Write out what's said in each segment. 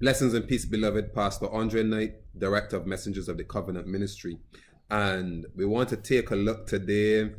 Blessings and peace, beloved Pastor Andre Knight, Director of Messengers of the Covenant Ministry. And we want to take a look today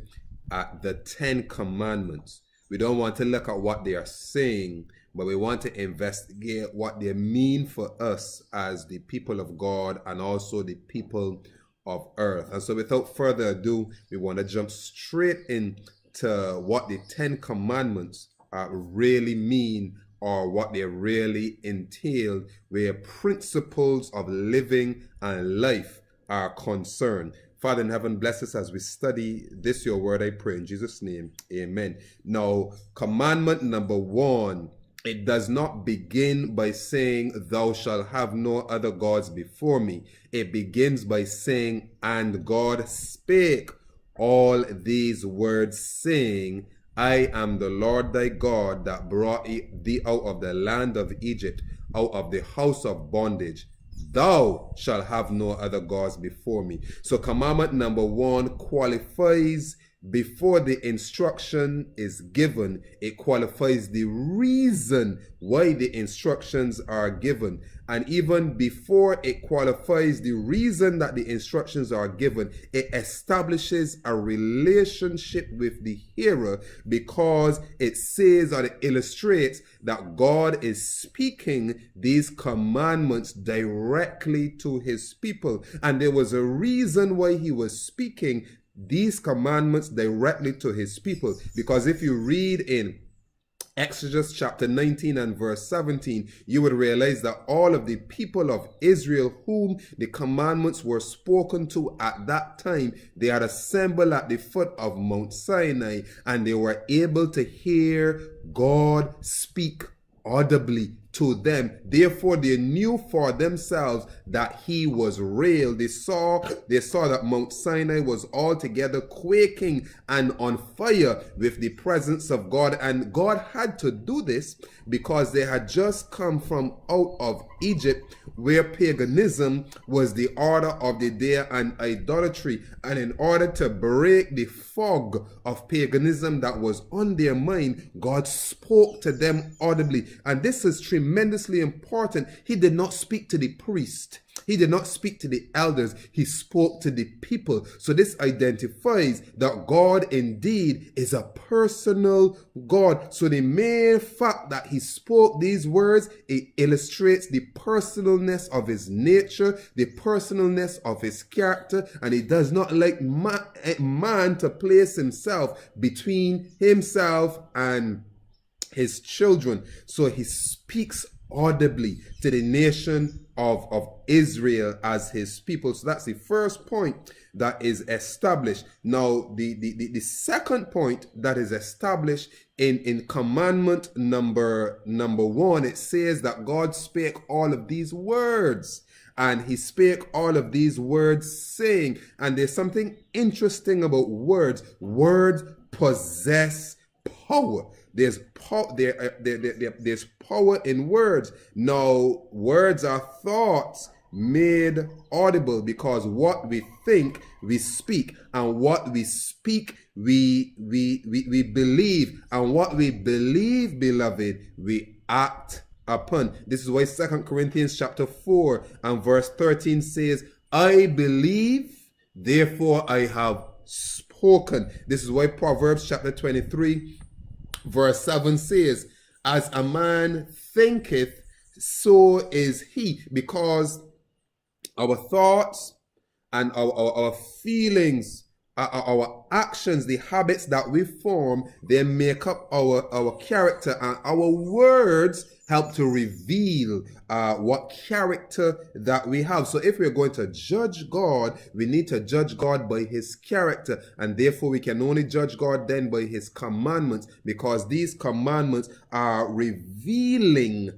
at the 10 Commandments. We don't want to look at what they are saying, but we want to investigate what they mean for us as the people of God and also the people of earth. And so without further ado, we want to jump straight into what the 10 Commandments really mean, or what they really entail, where principles of living and life are concerned. Father in heaven, bless us as we study this, your word, I pray in Jesus' name, amen. Now, commandment number 1, it does not begin by saying, thou shalt have no other gods before me. It begins by saying, and God spake all these words, saying, I am the Lord thy God that brought thee out of the land of Egypt, out of the house of bondage. Thou shalt have no other gods before me. So commandment number 1 qualifies, before the instruction is given, it qualifies the reason why the instructions are given. And even before it qualifies the reason that the instructions are given, it establishes a relationship with the hearer, because it says, or it illustrates, that God is speaking these commandments directly to his people. And there was a reason why he was speaking these commandments directly to his people, because if you read in Exodus chapter 19 and verse 17, you would realize that all of the people of Israel whom the commandments were spoken to at that time, they had assembled at the foot of Mount Sinai, and they were able to hear God speak audibly to them. Therefore they knew for themselves that he was real. They saw that Mount Sinai was altogether quaking and on fire with the presence of God. And God had to do this because they had just come from out of Egypt, where paganism was the order of the day and idolatry. And in order to break the fog of paganism that was on their mind, God spoke to them audibly. And this is tremendously important. He did not speak to the priest. He did not speak to the elders. He spoke to the people. So this identifies that God indeed is a personal God. So the mere fact that he spoke these words, it illustrates the personalness of his nature, the personalness of his character, and he does not like man to place himself between himself and his children. So he speaks audibly to the nation of Israel as his people. So that's the first point that is established. Now, the second point that is established in commandment number 1, it says that God spake all of these words. And he spake all of these words, saying, and there's something interesting about words. Words possess power. There's there's power in words. Now, words are thoughts made audible, because what we think, we speak, and what we speak, we believe, and what we believe, beloved, we act upon. This is why 2 Corinthians chapter 4 and verse 13 says, I believe, therefore I have spoken. This is why Proverbs chapter 23 verse 7 says, as a man thinketh, so is he. Because our thoughts and our feelings, our actions, the habits that we form, they make up our character, and our words help to reveal what character that we have. So if we're going to judge God, we need to judge God by his character, and therefore we can only judge God then by his commandments, because these commandments are revealing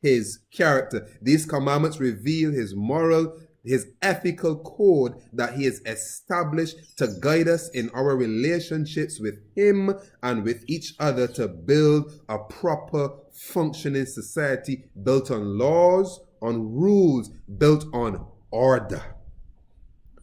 his character. These commandments reveal his moral, his ethical code that he has established to guide us in our relationships with him and with each other, to build a proper functioning society built on laws, on rules, built on order.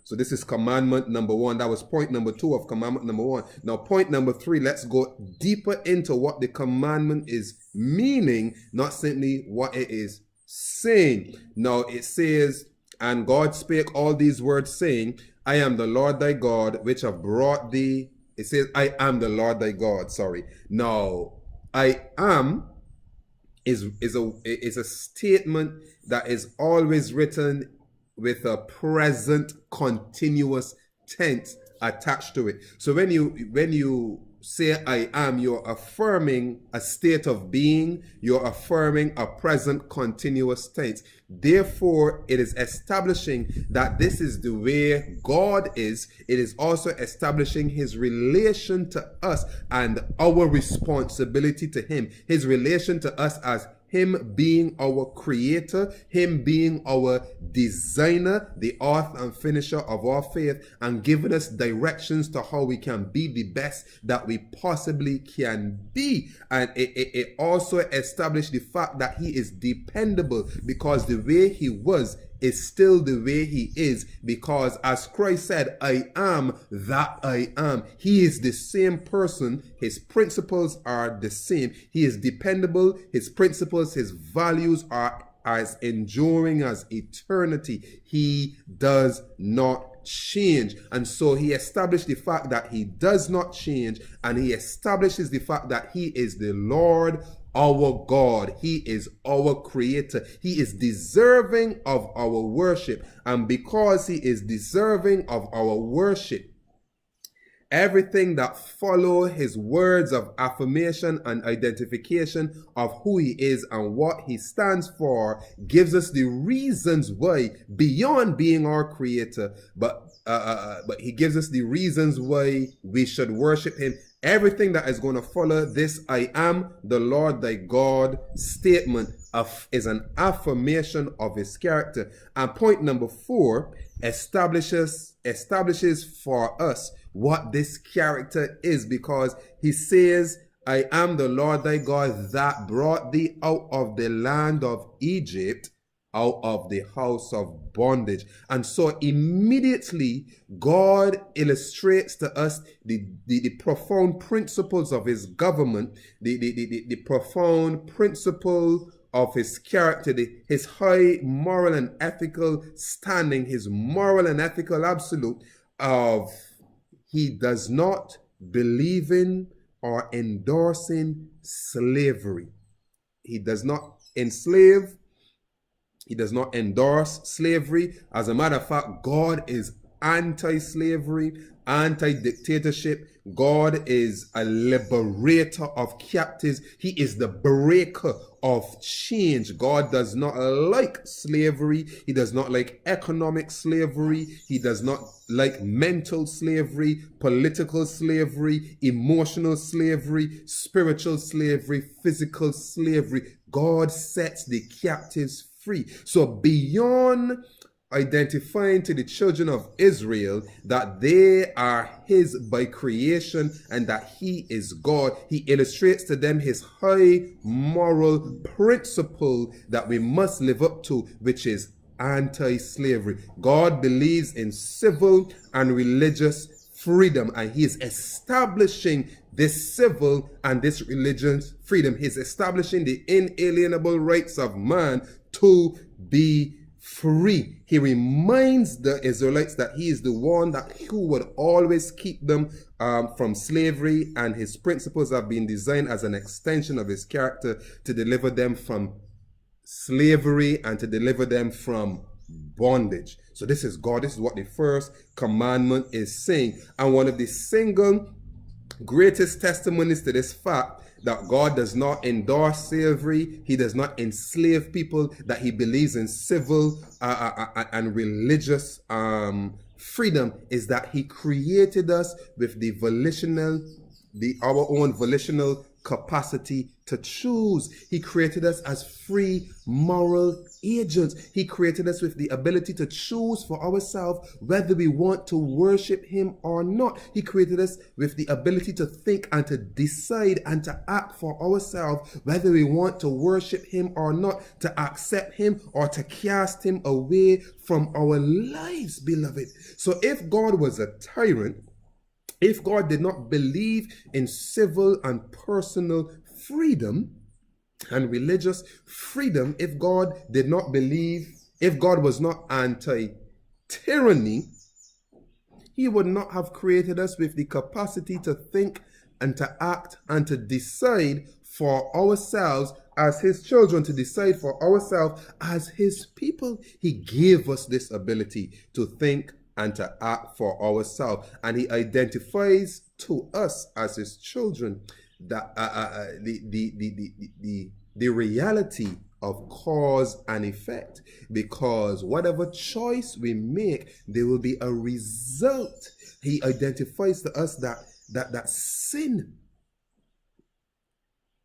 So this is commandment number 1. That was point number 2 of commandment number 1. Now point number 3, let's go deeper into what the commandment is meaning, not simply what it is saying. Now it says, and God spake all these words, saying, I am the Lord thy God, which have brought thee. It says, I am the Lord thy God. Sorry. Now, I am is a statement that is always written with a present continuous tense attached to it. So when you say I am, you're affirming a state of being, you're affirming a present continuous tense. Therefore, it is establishing that this is the way God is. It is also establishing his relation to us and our responsibility to him. His relation to us as him being our creator, him being our designer, the author and finisher of our faith, and giving us directions to how we can be the best that we possibly can be. And it also established the fact that he is dependable, because the way he was is still the way he is, because as Christ said, I am that I am. He is the same person. His principles are the same. He is dependable. His principles, his values are as enduring as eternity. He does not change. And so he established the fact that he does not change, and he establishes the fact that he is the Lord our God. He is our creator. He is deserving of our worship. And because he is deserving of our worship, everything that follow his words of affirmation and identification of who he is and what he stands for gives us the reasons why, beyond being our creator, but he gives us the reasons why we should worship him. Everything that is going to follow this I am the Lord thy God statement is an affirmation of his character. And point number 4 establishes for us what this character is, because he says, I am the Lord thy God that brought thee out of the land of Egypt, out of the house of bondage. And so immediately God illustrates to us the profound principles of his government, the profound principle of his character, his high moral and ethical standing, his moral and ethical absolute of he does not believe in or endorse in slavery. He does not enslave. He does not endorse slavery. As a matter of fact, God is anti-slavery, anti-dictatorship. God is a liberator of captives. He is the breaker of change. God does not like slavery. He does not like economic slavery. He does not like mental slavery, political slavery, emotional slavery, spiritual slavery, physical slavery. God sets the captives free. So beyond identifying to the children of Israel that they are his by creation and that he is God, he illustrates to them his high moral principle that we must live up to, which is anti-slavery. God believes in civil and religious freedom, and he is establishing this civil and this religious freedom. He's establishing the inalienable rights of man to be free. He reminds the Israelites that he is the one who would always keep them from slavery, and his principles have been designed as an extension of his character to deliver them from slavery and to deliver them from bondage. So this is God. This is what the first commandment is saying. And one of the single greatest testimonies to this fact that God does not endorse slavery, he does not enslave people, that he believes in civil and religious freedom, is that he created us with our own volitional capacity to choose. He created us as free moral agents. He created us with the ability to choose for ourselves whether we want to worship him or not. He created us with the ability to think and to decide and to act for ourselves whether we want to worship him or not, to accept him or to cast him away from our lives, beloved. So if God was a tyrant, if God did not believe in civil and personal freedom, and religious freedom, if God did not believe, if God was not anti-tyranny, he would not have created us with the capacity to think and to act and to decide for ourselves as his children, to decide for ourselves as his people. He gave us this ability to think and to act for ourselves. And he identifies to us as his children that the reality of cause and effect, because whatever choice we make, there will be a result. He identifies to us that sin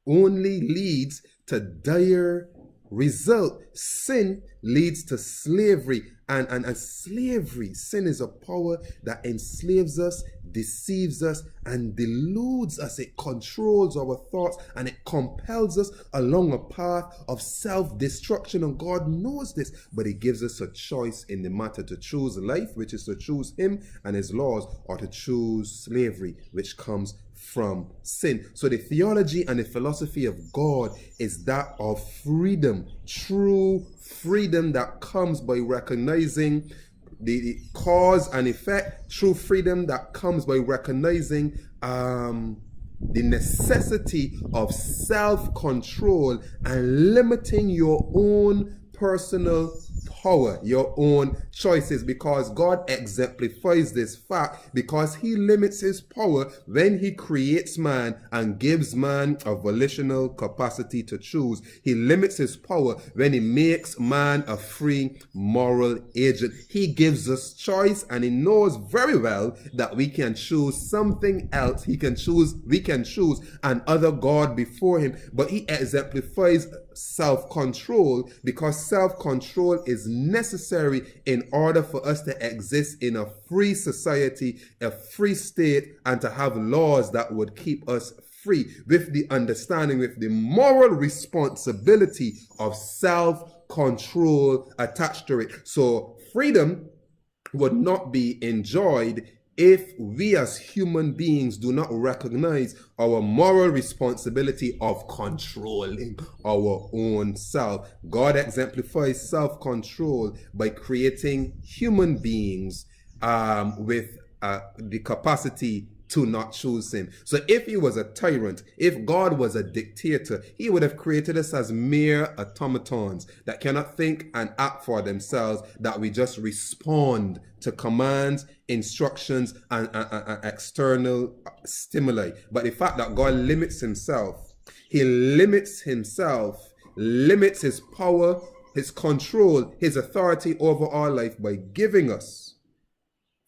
only leads to dire result. Sin leads to slavery, and slavery, sin is a power that enslaves us, deceives us, and deludes us. It controls our thoughts and it compels us along a path of self-destruction, and God knows this, but he gives us a choice in the matter, to choose life, which is to choose him and his laws, or to choose slavery, which comes from sin. So the theology and the philosophy of God is that of freedom, true freedom that comes by recognizing the cause and effect, true freedom that comes by recognizing the necessity of self-control and limiting your own personal power, your own choices, because God exemplifies this fact, because he limits his power when he creates man and gives man a volitional capacity to choose. He limits his power when he makes man a free moral agent. He gives us choice, and he knows very well that we can choose something else. We can choose another God before him, but he exemplifies self-control, because self-control is necessary in order for us to exist in a free society, a free state, and to have laws that would keep us free, with the understanding, with the moral responsibility of self-control attached to it. So freedom would not be enjoyed if we as human beings do not recognize our moral responsibility of controlling our own self. God exemplifies self-control by creating human beings with the capacity to not choose him. So if he was a tyrant, if God was a dictator, he would have created us as mere automatons that cannot think and act for themselves, that we just respond to commands, instructions, and external stimuli. But the fact that God limits himself, he limits himself, limits his power, his control, his authority over our life by giving us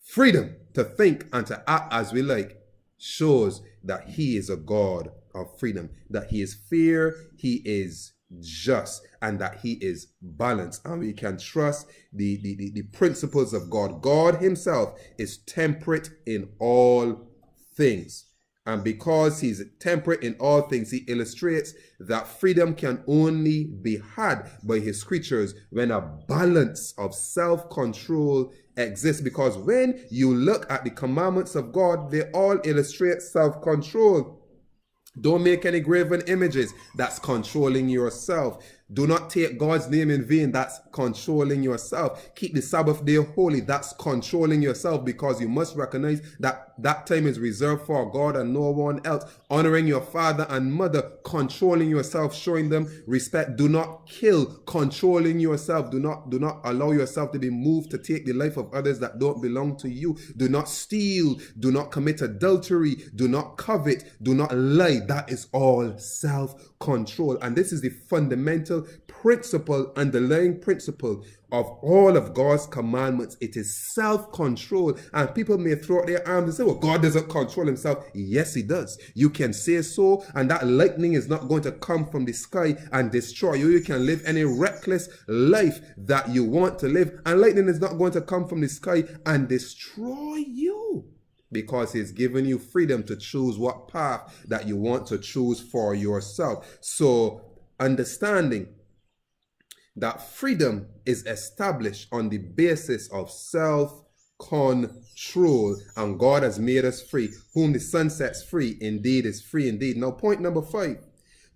freedom to think and to act as we like, shows that he is a God of freedom, that he is fair, he is just, and that he is balanced, and we can trust the principles of God. God himself is temperate in all things. And because he's temperate in all things, he illustrates that freedom can only be had by his creatures when a balance of self-control exists. Because when you look at the commandments of God, they all illustrate self-control. Don't make any graven images. That's controlling yourself. Do not take God's name in vain. That's controlling yourself. Keep the Sabbath day holy. That's controlling yourself, because you must recognize that that time is reserved for God and no one else. Honoring your father and mother, controlling yourself, showing them respect. Do not kill, controlling yourself. Do not allow yourself to be moved to take the life of others that don't belong to you. Do not steal. Do not commit adultery. Do not covet. Do not lie. That is all self-control. And this is the fundamental principle, underlying principle of all of God's commandments. It is self-control. And people may throw out their arms and say, well, God doesn't control himself. Yes, he does. You can say so, and that lightning is not going to come from the sky and destroy you. You can live any reckless life that you want to live, and lightning is not going to come from the sky and destroy you, because he's given you freedom to choose what path that you want to choose for yourself. So understanding that freedom is established on the basis of self-control, and God has made us free. Whom the Son sets free indeed is free indeed. Now point number 5.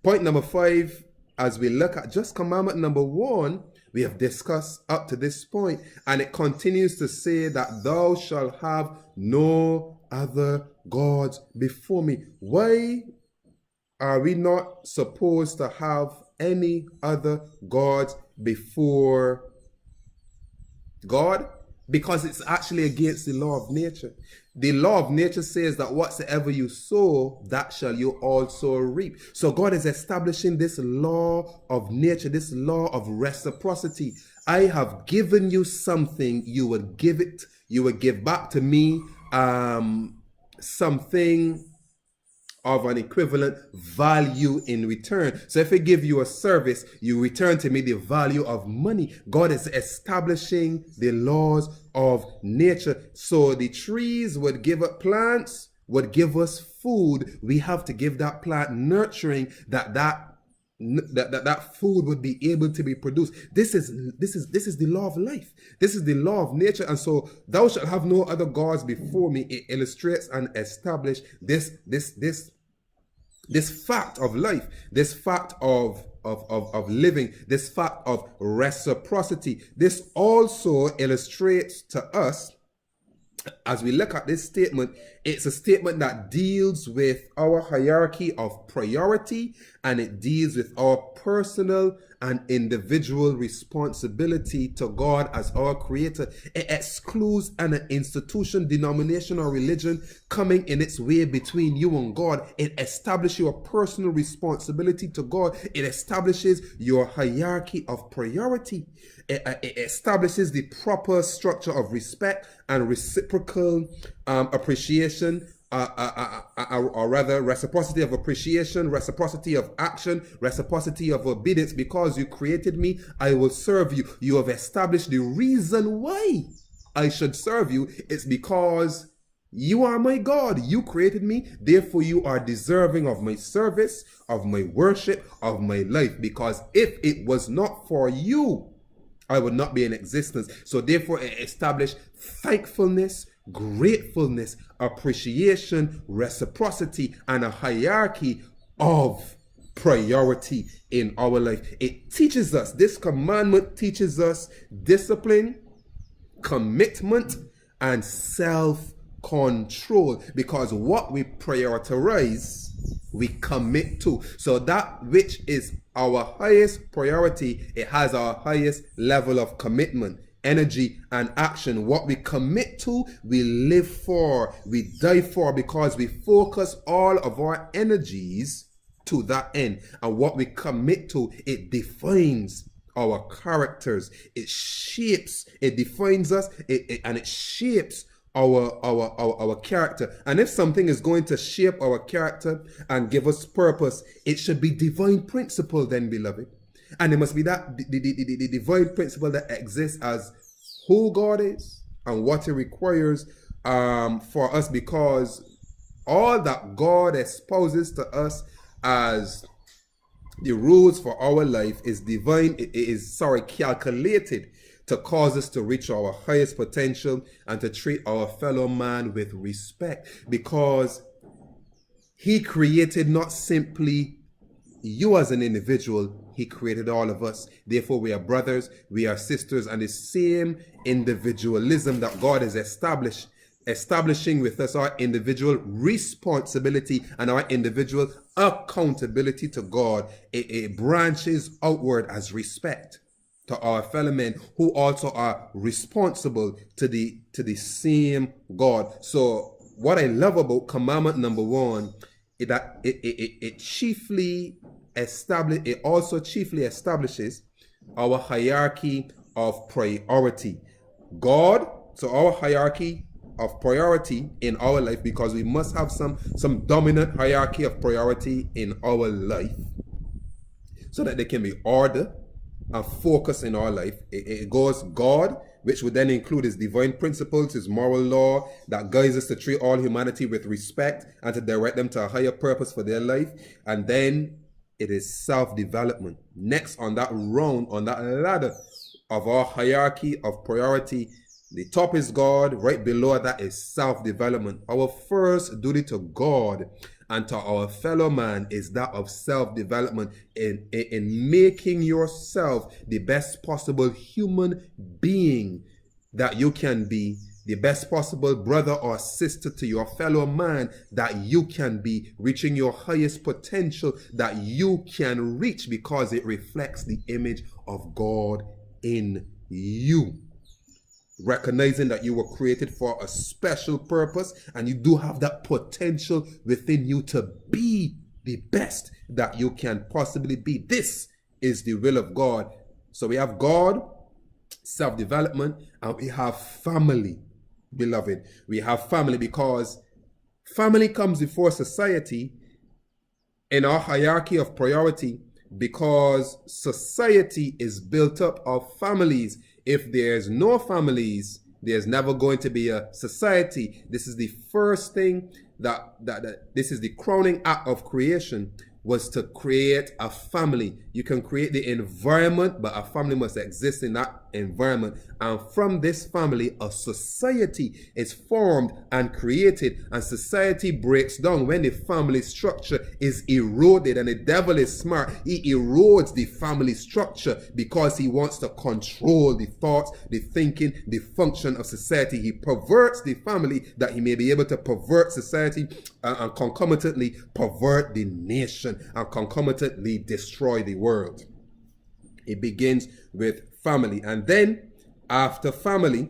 Point number 5 as we look at just commandment number 1, we have discussed up to this point, and it continues to say that thou shalt have no other gods before me. Why are we not supposed to have any other gods before God? Because it's actually against the law of nature. The law of nature says that whatsoever you sow, that shall you also reap. So God is establishing this law of nature, this law of reciprocity. I have given you something, you would give back to me something of an equivalent value in return. So if I give you a service, you return to me the value of money. God is establishing the laws of nature. So the trees would give up plants, would give us food. We have to give that plant nurturing that food would be able to be produced. This is the law of life. This is the law of nature. And so thou shalt have no other gods before me. It illustrates and establishes this fact of life, this fact of living, this fact of reciprocity. This also illustrates to us, as we look at this statement, it's a statement that deals with our hierarchy of priority, and it deals with our personal and individual responsibility to God as our creator. It excludes an institution, denomination, or religion coming in its way between you and God. It establishes your personal responsibility to God. It establishes your hierarchy of priority. It establishes the proper structure of respect and reciprocal appreciation, or rather reciprocity of appreciation, reciprocity of action, reciprocity of obedience. Because you created me, I will serve you. You have established the reason why I should serve you. It's because you are my God. You created me. Therefore, you are deserving of my service, of my worship, of my life. Because if it was not for you, I would not be in existence. So therefore, it established thankfulness, gratefulness, appreciation, reciprocity, and a hierarchy of priority in our life. It teaches us, this commandment teaches us discipline, commitment, and self-control. Because what we prioritize, we commit to. So that which is our highest priority, it has our highest level of commitment, energy, and action. What we commit to, we live for, we die for, because we focus all of our energies to that end. And what we commit to, it defines our characters. It defines us, and it shapes our character. And if something is going to shape our character and give us purpose, it should be divine principle then, beloved. And it must be that the divine principle that exists as who God is and what He requires for us, because all that God espouses to us as the rules for our life is divine. It is calculated to cause us to reach our highest potential and to treat our fellow man with respect, because He created not simply you as an individual, He created all of us. Therefore, we are brothers, we are sisters, and the same individualism that God has establishing with us our individual responsibility and our individual accountability to God, it branches outward as respect to our fellow men who also are responsible to the same God. So what I love about commandment number 1 is that it also chiefly establishes our hierarchy of priority. God, so our hierarchy of priority in our life, because we must have some dominant hierarchy of priority in our life so that there can be order and focus in our life. It goes God, which would then include His divine principles, His moral law that guides us to treat all humanity with respect and to direct them to a higher purpose for their life. And then it is self-development. Next on that ladder of our hierarchy of priority The top is God. Right below that is self-development. Our first duty to God and to our fellow man is that of self-development in making yourself the best possible human being that you can be, the best possible brother or sister to your fellow man that you can be, reaching your highest potential that you can reach because it reflects the image of God in you. Recognizing that you were created for a special purpose and you do have that potential within you to be the best that you can possibly be. This is the will of God. So we have God, self-development, and we have family, beloved. We have family because family comes before society in our hierarchy of priority, because society is built up of families. If there's no families, there's never going to be a society. This is the first thing that this is the crowning act of creation, was to create a family. You can create the environment, but a family must exist in that environment. And from this family, a society is formed and created, and society breaks down when the family structure is eroded. And the devil is smart. He erodes the family structure because he wants to control the thoughts, the thinking, the function of society. He perverts the family that he may be able to pervert society and concomitantly pervert the nation and concomitantly destroy the world. It begins with family, and then after family,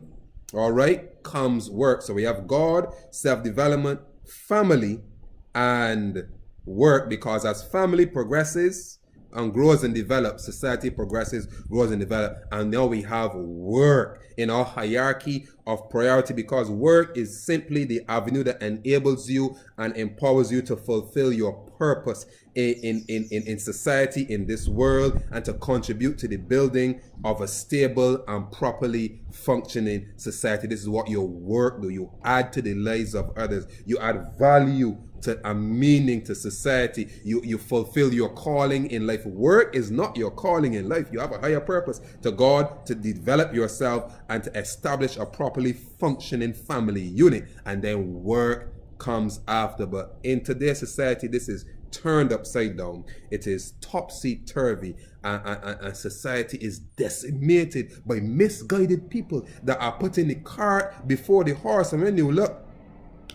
all right, comes work. So we have God, self-development, family, and work, because as family progresses and grows and develops, society progresses, grows and develops, and now we have work in our hierarchy of priority, because work is simply the avenue that enables you and empowers you to fulfill your purpose in society, in this world, and to contribute to the building of a stable and properly functioning society. This is what your work do. You add to the lives of others. You add value to a meaning to society. You fulfill your calling in life. Work is not your calling in life. You have a higher purpose to God, to develop yourself and to establish a properly functioning family unit, and then work comes after. But in today's society, this is turned upside down. It is topsy-turvy, and society is decimated by misguided people that are putting the cart before the horse. And when you look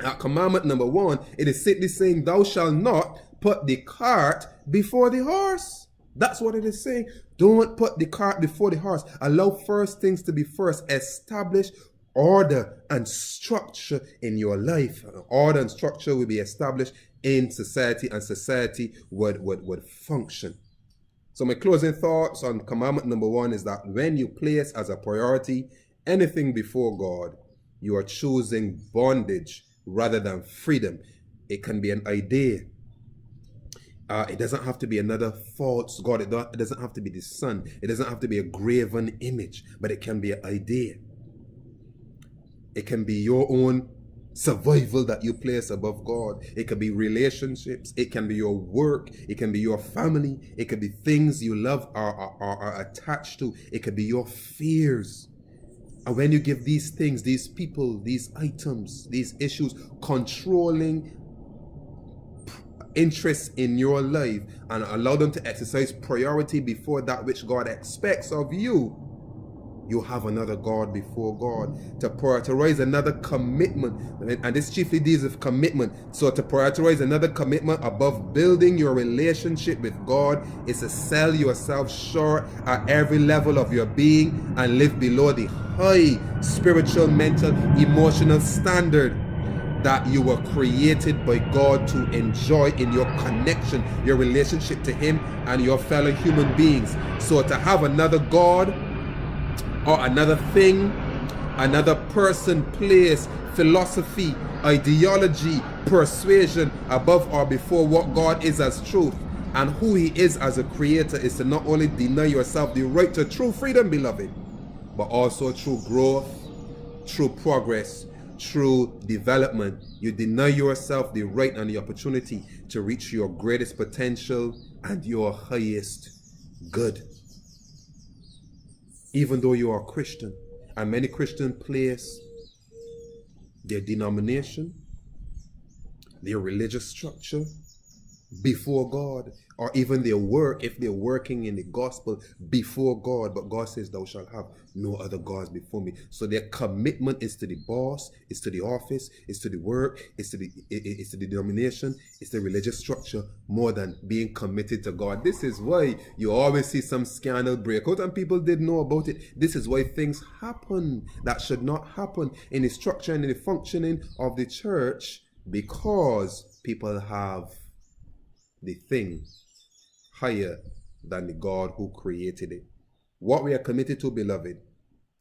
at commandment number 1, it is simply saying, thou shalt not put the cart before the horse. That's what it is saying. Don't put the cart before the horse. Allow first things to be first. Establish order and structure in your life. Order and structure will be established in society, and society would function. So my closing thoughts on commandment number 1 is that when you place as a priority anything before God, you are choosing bondage rather than freedom. It can be an idea. It doesn't have to be another false god. It doesn't have to be the sun. It doesn't have to be a graven image, but it can be an idea. It can be your own survival that you place above God. It can be relationships. It can be your work. It can be your family. It can be things you love or are attached to. It can be your fears. And when you give these things, these people, these items, these issues, controlling interests in your life, and allow them to exercise priority before that which God expects of you, you have another God before God. To prioritize another commitment, and this chiefly deals with commitment. So to prioritize another commitment above building your relationship with God is to sell yourself short at every level of your being and live below the high spiritual, mental, emotional standard that you were created by God to enjoy in your connection, your relationship to Him and your fellow human beings. So to have another God or another thing, another person, place, philosophy, ideology, persuasion above or before what God is as truth and who He is as a creator is to not only deny yourself the right to true freedom, beloved, but also true growth, true progress, true development. You deny yourself the right and the opportunity to reach your greatest potential and your highest good. Even though you are a Christian, And many Christians place their denomination, their religious structure before God, or even their work, if they're working in the gospel, before God. But God says, thou shalt have no other gods before me. So their commitment is to the boss, is to the office, is to the work, is to the denomination, is the religious structure, more than being committed to God. This is why you always see some scandal break out and people didn't know about it. This is why things happen that should not happen in the structure and in the functioning of the church, because people have the thing higher than the God who created it. What we are committed to, beloved,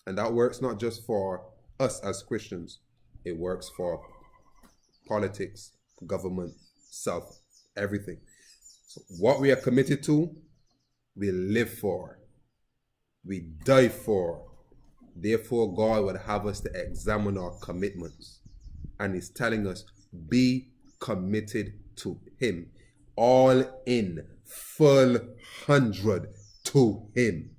and that works not just for us as Christians, it works for politics, government, self, everything. So what we are committed to, we live for, we die for. Therefore, God would have us to examine our commitments. And He's telling us, be committed to Him. All in, full 100 to Him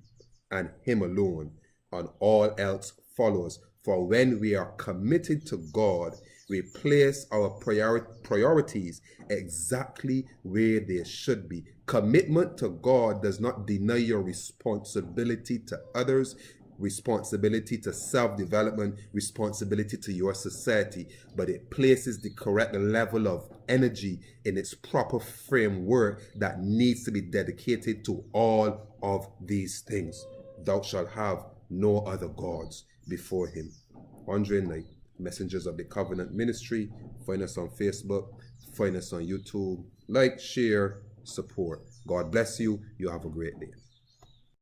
and Him alone, and all else follows. For when we are committed to God, we place our priorities exactly where they should be. Commitment to God does not deny your responsibility to others, responsibility to self-development, responsibility to your society, but it places the correct level of energy in its proper framework that needs to be dedicated to all of these things. Thou shalt have no other gods before Him. Andre Knight, Messengers of the Covenant Ministry. Find us on Facebook, find us on YouTube. Like, share, support. God bless you. You have a great day.